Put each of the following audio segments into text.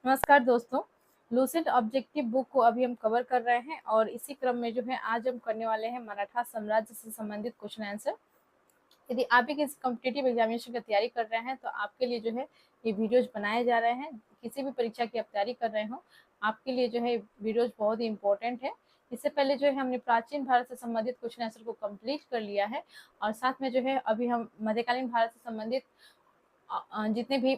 नमस्कार दोस्तों। Lucent objective book को अभी हम कवर कर रहे हैं और इसी क्रम में जो है आज हम करने वाले हैं मराठा साम्राज्य से संबंधित क्वेश्चन आंसर। यदि आप भी किसी कॉम्पिटिटिव एग्जामिनेशन की तैयारी कर रहे हैं तो आपके लिए जो है ये वीडियोज बनाए जा रहे हैं। किसी भी परीक्षा की आप तैयारी कर रहे हो आपके लिए जो है वीडियोज बहुत ही इंपॉर्टेंट है। इससे पहले जो है हमने प्राचीन भारत से संबंधित क्वेश्चन आंसर को कंप्लीट कर लिया है और साथ में जो है अभी हम मध्यकालीन भारत से संबंधित जितने भी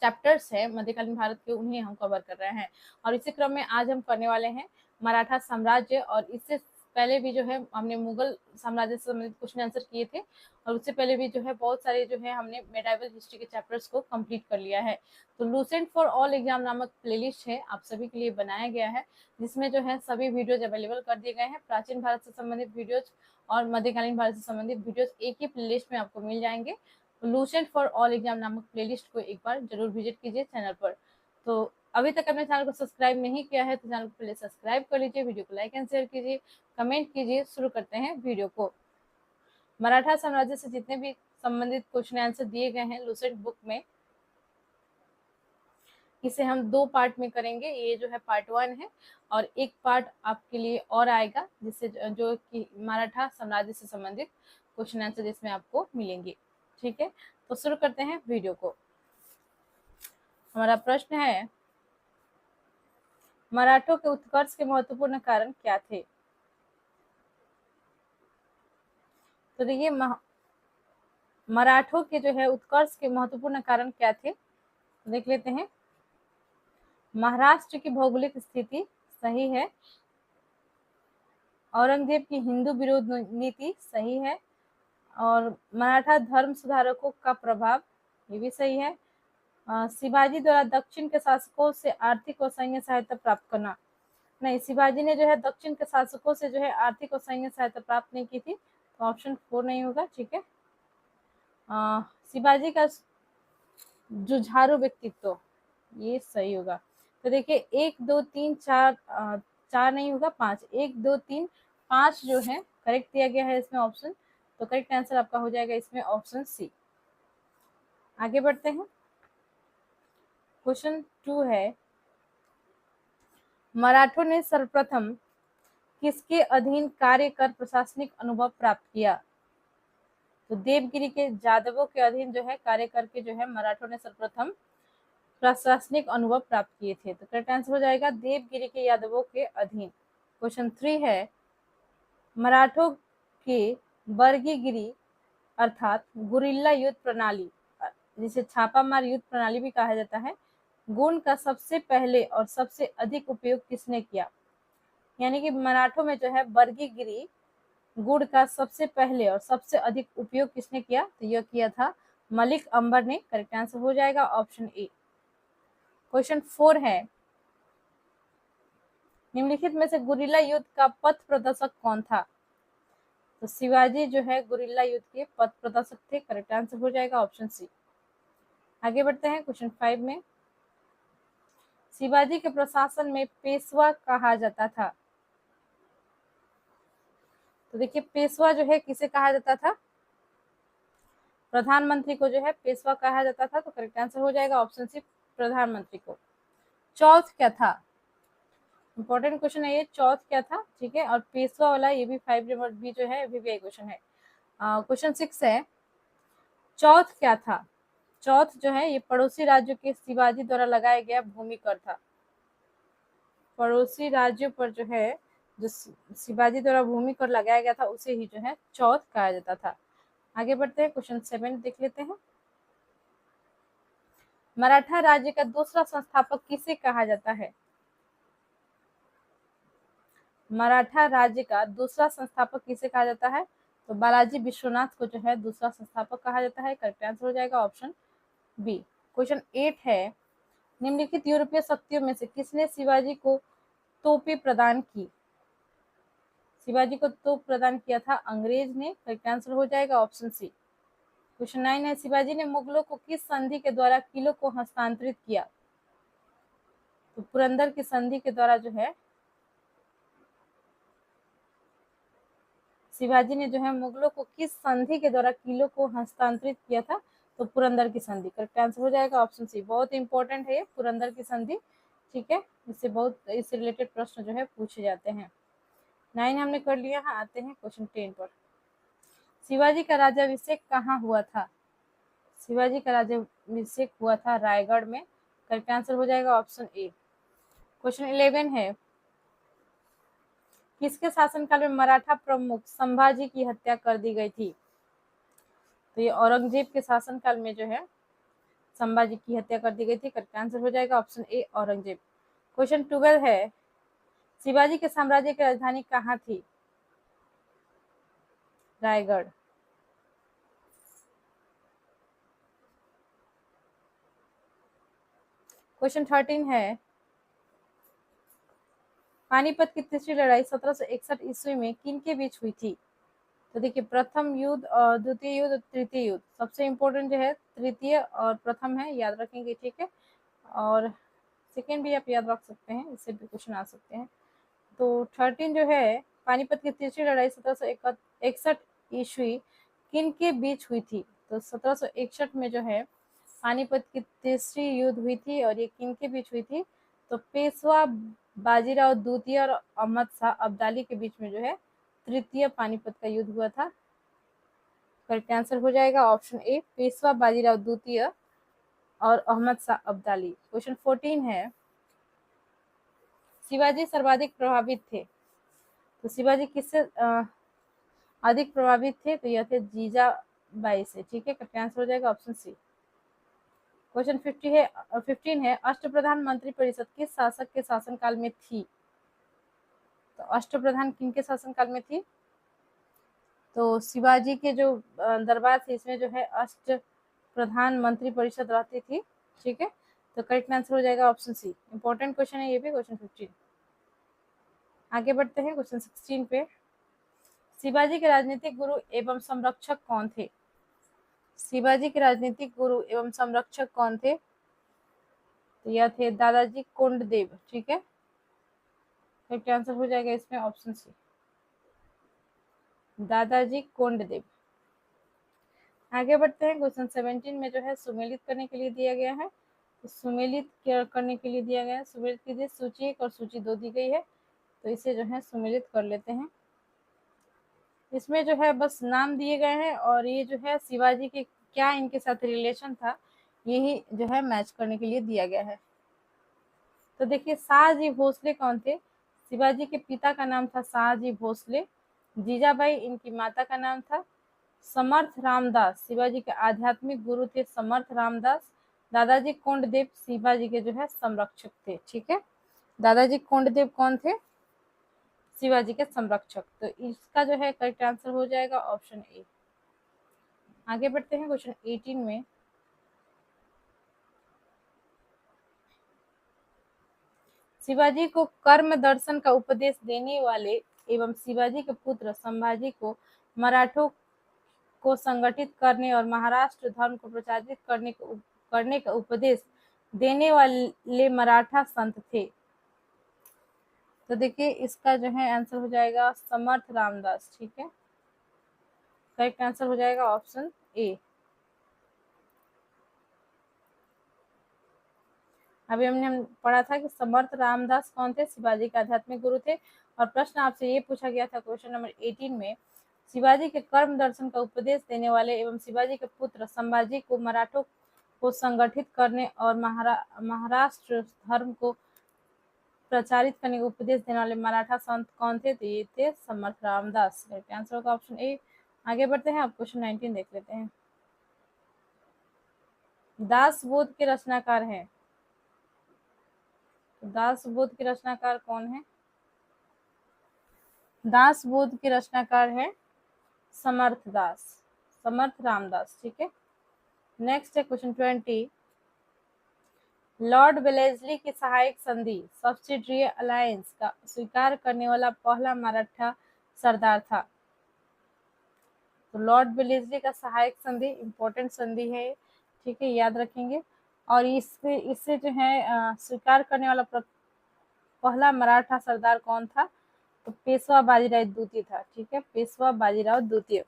चैप्टर्स है मध्यकालीन भारत के उन्हें हम कवर कर रहे हैं। और इसी क्रम में आज हम करने वाले हैं मराठा साम्राज्य और इससे पहले भी जो है हमने मुगल साम्राज्य से संबंधित क्वेश्चन आंसर किए थे और उससे पहले भी जो है बहुत सारे जो है हमने मेडाइवल हिस्ट्री के चैप्टर्स को कंप्लीट कर लिया है। तो लूसेंट फॉर ऑल एग्जाम नामक प्लेलिस्ट है आप सभी के लिए बनाया गया है जिसमें जो है सभी वीडियोज अवेलेबल कर दिए गए हैं। प्राचीन भारत से संबंधित वीडियोज और मध्यकालीन भारत से संबंधित वीडियोज एक ही प्लेलिस्ट में आपको मिल जाएंगे। लूसेंट फॉर ऑल एग्जाम नामक प्लेलिस्ट को एक बार जरूर विजिट कीजिए चैनल पर। तो अभी तक अपने चैनल को सब्सक्राइब नहीं किया है तो चैनल को पहले सब्सक्राइब कर लीजिए, वीडियो को लाइक एंड शेयर कीजिए, कमेंट कीजिए। शुरू करते हैं वीडियो को। मराठा साम्राज्य से जितने भी संबंधित क्वेश्चन आंसर दिए गए हैं लूसेंट बुक में, इसे हम दो पार्ट में करेंगे। ये जो है पार्ट 1 है और एक पार्ट आपके लिए और आएगा जिससे जो कि मराठा साम्राज्य से संबंधित क्वेश्चन आंसर जिसमें आपको मिलेंगे। ठीक है, तो शुरू करते हैं वीडियो को। हमारा प्रश्न है, मराठों के उत्कर्ष के महत्वपूर्ण कारण क्या थे? तो देखिए मराठों के जो है उत्कर्ष के महत्वपूर्ण कारण क्या थे, देख लेते हैं। महाराष्ट्र की भौगोलिक स्थिति सही है, औरंगजेब की हिंदू विरोध नीति सही है, और मराठा धर्म सुधारकों का प्रभाव ये भी सही है। शिवाजी द्वारा दक्षिण के शासकों से आर्थिक और सैन्य सहायता प्राप्त करना, नहीं, शिवाजी ने जो है दक्षिण के शासकों से जो है आर्थिक और सैन्य सहायता प्राप्त नहीं की थी, तो ऑप्शन 4 नहीं होगा। ठीक है, शिवाजी का जुझारू व्यक्तित्व ये सही होगा। तो देखिए 1 2 3 4 4 नहीं होगा, 5 1 2 3 5 जो है करेक्ट दिया गया है इसमें ऑप्शन। तो करेक्ट आंसर आपका हो जाएगा इसमें ऑप्शन सी। आगे बढ़ते हैं। क्वेश्चन 2 है, मराठों ने सर्वप्रथम किसके अधीन कार्य कर प्रशासनिक अनुभव प्राप्त किया? तो देवगिरी के जादवों के अधीन जो है कार्य करके जो है मराठों ने सर्वप्रथम प्रशासनिक अनुभव प्राप्त किए थे। तो करेक्ट आंसर हो जाएगा देवगिरी के यादवों के अधीन। क्वेश्चन 3 है, मराठों के बरगीगिरी अर्थात गुरिल्ला युद्ध प्रणाली, जिसे छापामार युद्ध प्रणाली भी कहा जाता है, गुण का सबसे पहले और सबसे अधिक उपयोग किसने किया? यानी कि मराठों में जो है बरगीगिरी गुड़ का सबसे पहले और सबसे अधिक उपयोग किसने किया? तो यह किया था मलिक अंबर ने। करेक्ट आंसर हो जाएगा ऑप्शन ए। क्वेश्चन 4 है, निम्नलिखित में से गुरिल्ला युद्ध का पथ प्रदर्शक कौन था? तो शिवाजी जो है गुरिल्ला युद्ध के पथ प्रदर्शक थे। करेक्ट आंसर हो जाएगा ऑप्शन सी। आगे बढ़ते हैं क्वेश्चन 5 में, शिवाजी के प्रशासन में पेशवा कहा जाता था। तो देखिए पेशवा जो है किसे कहा जाता था? प्रधानमंत्री को जो है पेशवा कहा जाता था। तो करेक्ट आंसर हो जाएगा ऑप्शन सी, प्रधानमंत्री को। चौथ क्या था? इंपॉर्टेंट क्वेश्चन है ये, चौथ क्या था? ठीक है, और पेशवा वाला ये भी 5 नंबर भी जो है वीवीआई क्वेश्चन है। क्वेश्चन 6 है, चौथ क्या था? चौथ जो है ये पड़ोसी राज्यों के शिवाजी द्वारा लगाया गया भूमि कर था। पड़ोसी राज्यों पर जो है जो शिवाजी द्वारा भूमि कर लगाया गया था उसे ही जो है चौथ कहा जाता था। आगे बढ़ते हैं, क्वेश्चन 7 देख लेते हैं। मराठा राज्य का दूसरा संस्थापक किसे कहा जाता है? मराठा राज्य का दूसरा संस्थापक किसे कहा जाता है? तो बालाजी विश्वनाथ को जो है दूसरा संस्थापक कहा जाता है। करेक्ट आंसर हो जाएगा ऑप्शन बी। क्वेश्चन 8 है, निम्नलिखित यूरोपीय शक्तियों में से किसने शिवाजी को तोपें प्रदान की? शिवाजी को तोप प्रदान किया था अंग्रेज ने। करेक्ट आंसर हो जाएगा ऑप्शन सी। क्वेश्चन 9 है, शिवाजी ने मुगलों को किस संधि के द्वारा किलों को हस्तांतरित किया? तो पुरंदर की संधि के द्वारा जो है शिवाजी ने जो है मुगलों को किस संधि के द्वारा किलों को हस्तांतरित किया था? तो पुरंदर की संधि करेक्ट आंसर हो जाएगा ऑप्शन सी। बहुत इंपॉर्टेंट है ये पुरंदर की संधि, ठीक है, इससे रिलेटेड प्रश्न जो है पूछे जाते हैं। 9 हमने कर लिया है, आते हैं क्वेश्चन 10 पर। शिवाजी का राज्याभिषेक कहाँ हुआ था? शिवाजी का राज्याभिषेक हुआ था रायगढ़ में, करेक्ट आंसर हो जाएगा ऑप्शन ए। क्वेश्चन 11 है, किसके शासनकाल में मराठा प्रमुख संभाजी की हत्या कर दी गई थी? तो ये औरंगजेब के शासनकाल में जो है संभाजी की हत्या कर दी गई थी, करेक्ट आंसर हो जाएगा ऑप्शन ए औरंगजेब। क्वेश्चन 12 है, शिवाजी के साम्राज्य की राजधानी कहाँ थी? रायगढ़। क्वेश्चन 13 है, पानीपत की तीसरी लड़ाई 1761 ईस्वी में किन के बीच हुई थी? तो देखिए प्रथम युद्ध और द्वितीय युद्ध, तृतीय युद्ध, सबसे इंपॉर्टेंट जो है तृतीय और प्रथम है, याद रखेंगे, ठीक है, और सेकेंड भी आप याद रख सकते हैं, इससे भी क्वेश्चन आ सकते हैं। तो 13 जो है, पानीपत की तीसरी लड़ाई 1761 ईस्वी किन के बीच हुई थी? तो 1761 में जो है पानीपत की तीसरी युद्ध हुई थी, और ये किन के बीच हुई थी? तो पेशवा बाजीराव द्वितीय और अहमद शाह अब्दाली के बीच में जो है तृतीय पानीपत का युद्ध हुआ था। करेक्ट आंसर हो जाएगा ऑप्शन ए पेशवा बाजीराव द्वितीय और अहमद शाह अब्दाली। क्वेश्चन 14 है, शिवाजी सर्वाधिक प्रभावित थे, तो शिवाजी किससे अधिक प्रभावित थे? तो यह थे जीजाबाई से, ठीक है, करेक्ट आंसर हो जाएगा ऑप्शन सी। क्वेश्चन 15 है, अष्टप्रधान मंत्री परिषद किस शासक के शासनकाल में थी? तो अष्टप्रधान किन के शासनकाल में थी? तो शिवाजी के जो दरबार थे इसमें जो है अष्ट प्रधान मंत्री परिषद रहती थी, ठीक है, तो करेक्ट आंसर हो जाएगा ऑप्शन सी। इंपॉर्टेंट क्वेश्चन है ये भी, क्वेश्चन 15। आगे बढ़ते हैं क्वेश्चन 16 पे। शिवाजी के राजनीतिक गुरु एवं संरक्षक कौन थे? शिवाजी के राजनीतिक गुरु एवं संरक्षक कौन थे? तो यह थे दादाजी कोंडदेव, ठीक है, करेक्ट आंसर हो जाएगा इसमें ऑप्शन सी, दादाजी कोंडदेव। आगे बढ़ते हैं क्वेश्चन 17 में जो है सुमेलित करने के लिए दिया गया है, तो सुमेलित करने के लिए दिया गया है, सुमेलित कीजिए, सूची 1 और सूची 2 दी गई है, तो इसे जो है सुमेलित कर लेते हैं। इसमें जो है बस नाम दिए गए हैं, और ये जो है शिवाजी के क्या इनके साथ रिलेशन था यही जो है मैच करने के लिए दिया गया है। तो देखिए शाहजी भोसले कौन थे? शिवाजी के पिता का नाम था शाहजी भोसले, जीजाबाई इनकी माता का नाम था, समर्थ रामदास शिवाजी के आध्यात्मिक गुरु थे समर्थ रामदास, दादाजी कोंडदेव शिवाजी के जो है संरक्षक थे, ठीक है, दादाजी कोंडदेव कौन थे? शिवाजी के संरक्षक। तो इसका जो है करेक्ट आंसर हो जाएगा ऑप्शन ए। आगे बढ़ते हैं क्वेश्चन 18 में। शिवाजी को कर्म दर्शन का उपदेश देने वाले एवं शिवाजी के पुत्र संभाजी को मराठों को संगठित करने और महाराष्ट्र धर्म को प्रचारित करने का उपदेश देने वाले मराठा संत थे। तो देखिए इसका जो है आंसर हो जाएगा समर्थ रामदास, ठीक है, करेक्ट आंसर हो जाएगा ऑप्शन ए। अभी हमने पढ़ा था कि समर्थ रामदास कौन थे? शिवाजी के आध्यात्मिक गुरु थे, और प्रश्न आपसे ये पूछा गया था क्वेश्चन नंबर 18 में, शिवाजी के कर्म दर्शन का उपदेश देने वाले एवं शिवाजी के पुत्र संभाजी को मराठों को संगठित करने और महाराष्ट्र धर्म को प्रचारित करने का उपदेश देने वाले मराठा संत कौन थे? तो ये थे समर्थ रामदास। आंसर होगा ऑप्शन ए। आगे बढ़ते हैं, आप क्वेश्चन 19 देख लेते हैं। दास बोध के रचनाकार हैं, तो दास बोध के रचनाकार कौन है? दास बोध के रचनाकार है समर्थ रामदास, ठीक है। नेक्स्ट है क्वेश्चन 20। लॉर्ड वेलेस्ली की सहायक संधि सब्सिडियरी अलायंस का स्वीकार करने वाला पहला मराठा सरदार था। तो लॉर्ड वेलेस्ली का सहायक संधि इंपॉर्टेंट संधि है, ठीक है, याद रखेंगे। और इससे जो है स्वीकार करने वाला पहला मराठा सरदार कौन था? तो पेशवा बाजीराव द्वितीय था, ठीक है, पेशवा बाजीराव द्वितीय।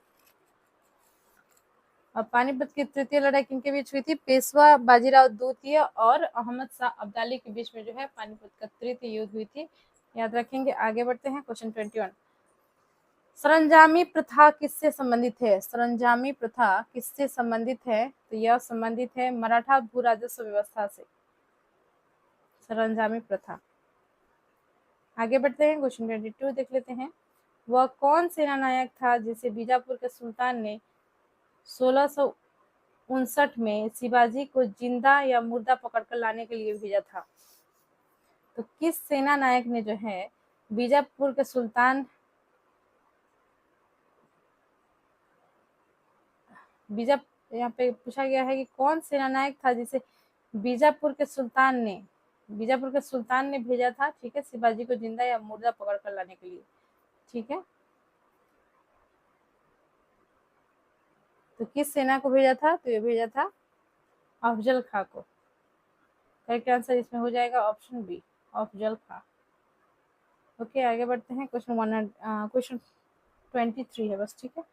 और पानीपत की तृतीय लड़ाई किनके बीच हुई थी? पेशवा बाजीराव द्वितीय और अहमद शाह अब्दाली के बीच में जो है पानीपत का तृतीय युद्ध हुई थी, याद रखेंगे। आगे बढ़ते हैं क्वेश्चन 21। सरंजामी प्रथा किससे संबंधित है? सरंजामी प्रथा किससे संबंधित है? तो यह संबंधित है मराठा भू राजस्व व्यवस्था से, सरंजामी प्रथा। आगे बढ़ते हैं क्वेश्चन 22 देख लेते हैं। वह कौन सेना नायक था जिसे बीजापुर के सुल्तान ने 1659 में शिवाजी को जिंदा या मुर्दा पकड़कर लाने के लिए भेजा था? तो किस सेना नायक ने जो है बीजापुर के सुल्तान, यहाँ पे पूछा गया है कि कौन सेना नायक था जिसे बीजापुर के सुल्तान ने भेजा था, ठीक है, शिवाजी को जिंदा या मुर्दा पकड़ कर लाने के लिए, ठीक है। तो किस सेना को भेजा था? तो ये भेजा था अफजल खां को। करेक्ट आंसर इसमें हो जाएगा ऑप्शन बी, अफजल खां। ओके, आगे बढ़ते हैं। क्वेश्चन 23 है बस, ठीक है।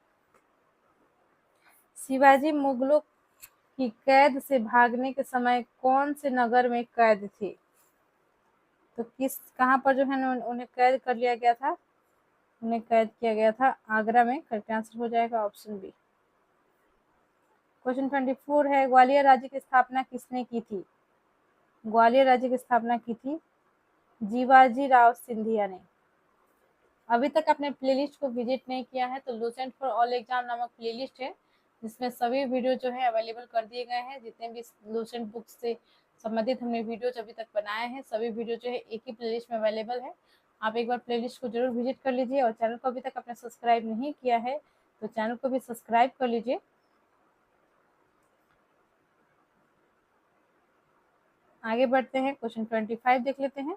शिवाजी मुगलों की कैद से भागने के समय कौन से नगर में कैद थे? तो कहाँ पर जो है उन्हें कैद कर लिया गया था? उन्हें कैद किया गया था आगरा में। करेक्ट आंसर हो जाएगा ऑप्शन बी। क्वेश्चन 24 है, ग्वालियर राज्य की स्थापना किसने की थी? ग्वालियर राज्य की स्थापना की थी जीवाजी राव सिंधिया ने। अभी तक आपने प्लेलिस्ट को विजिट नहीं किया है तो लूसेंट फॉर ऑल एग्जाम नामक प्लेलिस्ट है, जिसमें सभी वीडियो जो है अवेलेबल कर दिए गए हैं। जितने भी लूसेंट बुक से संबंधित हमने वीडियो अभी तक बनाए हैं, सभी वीडियो जो है एक ही प्लेलिस्ट में अवेलेबल है। आप एक बार प्लेलिस्ट को जरूर विजिट कर लीजिए, और चैनल को अभी तक आपने सब्सक्राइब नहीं किया है तो चैनल को भी सब्सक्राइब कर लीजिए। आगे बढ़ते हैं, क्वेश्चन 25 देख लेते हैं।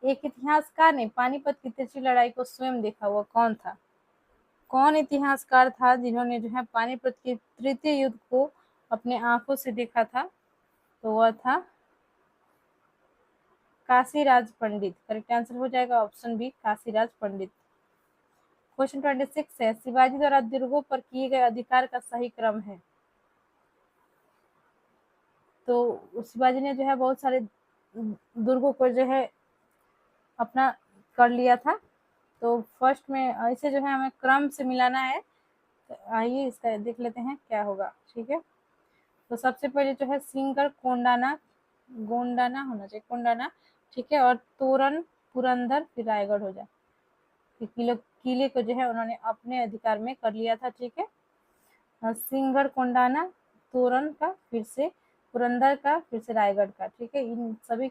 एक इतिहासकार ने पानीपत की तीसरी लड़ाई को स्वयं देखा, हुआ कौन था? कौन इतिहासकार था जिन्होंने जो है पानीपत के तृतीय युद्ध को अपने आंखों से देखा था? तो वह था काशीराज पंडित। करेक्ट आंसर हो जाएगा ऑप्शन बी, काशीराज पंडित। क्वेश्चन 26 है, शिवाजी द्वारा दुर्गों पर किए गए अधिकार का सही क्रम है? तो शिवाजी ने जो है बहुत सारे दुर्गों को जो है अपना कर लिया था। तो फर्स्ट में इसे जो है हमें क्रम से मिलाना है, तो आइए इसका देख लेते हैं क्या होगा, ठीक है। तो सबसे पहले जो है सिंगर गोंडाना होना चाहिए, कोंडाना, ठीक है, और तोरण पुरंदर, फिर रायगढ़ हो जाए। किले को जो है उन्होंने अपने अधिकार में कर लिया था, ठीक है। सिंगर कोंडाना, तोरण का, फिर से पुरंदर का, फिर से रायगढ़ का, ठीक है। इन सभी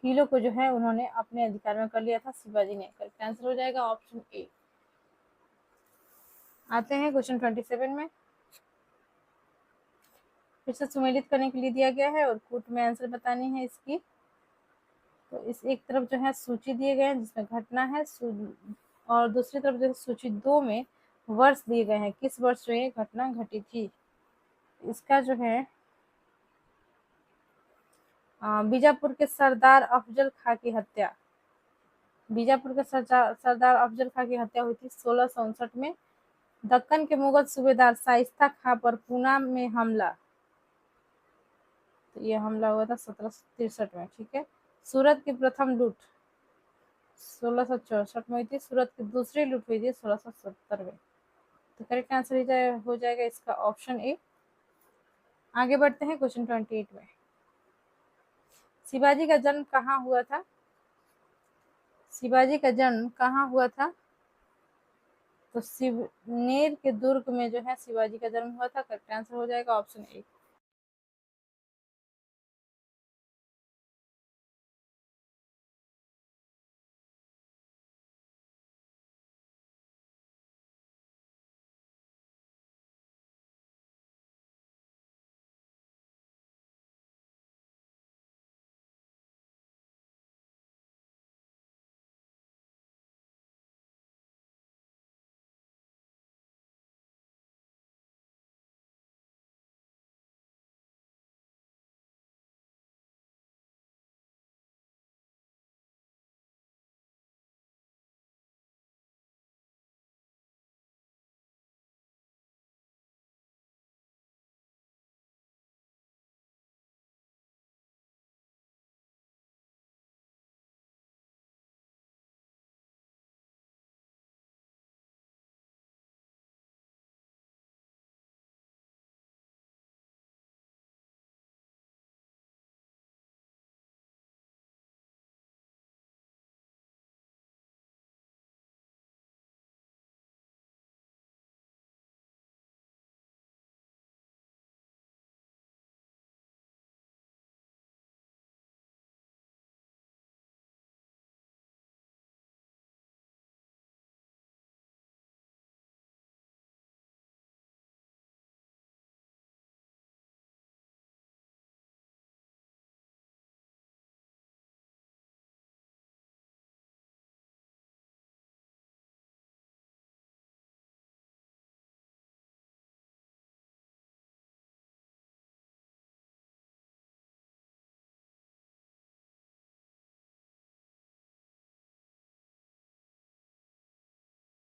किलों को जो है उन्होंने अपने अधिकार में कर लिया था शिवाजी ने। करेक्ट आंसर हो जाएगा ऑप्शन ए। आते हैं क्वेश्चन 27 में। फिर से सुमेलित करने के लिए दिया गया है और कूट में आंसर बतानी है इसकी। तो इस एक तरफ जो है सूची दिए गए हैं जिसमें घटना है, और दूसरी तरफ जो है सूची 2 में वर्ष दिए गए हैं, किस वर्ष जो ये घटना घटी थी। इसका जो है बीजापुर के सरदार अफजल खां की हत्या, बीजापुर के सरदार अफजल खां की हत्या हुई थी 1659 में। दक्कन के मुगल सूबेदार शाइस्ता खां पर पूना में हमला, तो ये हमला हुआ था 1763 में, ठीक है। सूरत की प्रथम लूट 1664 में हुई थी, सूरत की दूसरी लूट हुई थी 1670 में। तो करेक्ट आंसर हो जाएगा इसका ऑप्शन ए। आगे बढ़ते हैं क्वेश्चन 28 में। शिवाजी का जन्म कहाँ हुआ था? शिवाजी का जन्म कहाँ हुआ था? तो शिवनेर के दुर्ग में जो है शिवाजी का जन्म हुआ था। करेक्ट आंसर हो जाएगा ऑप्शन ए।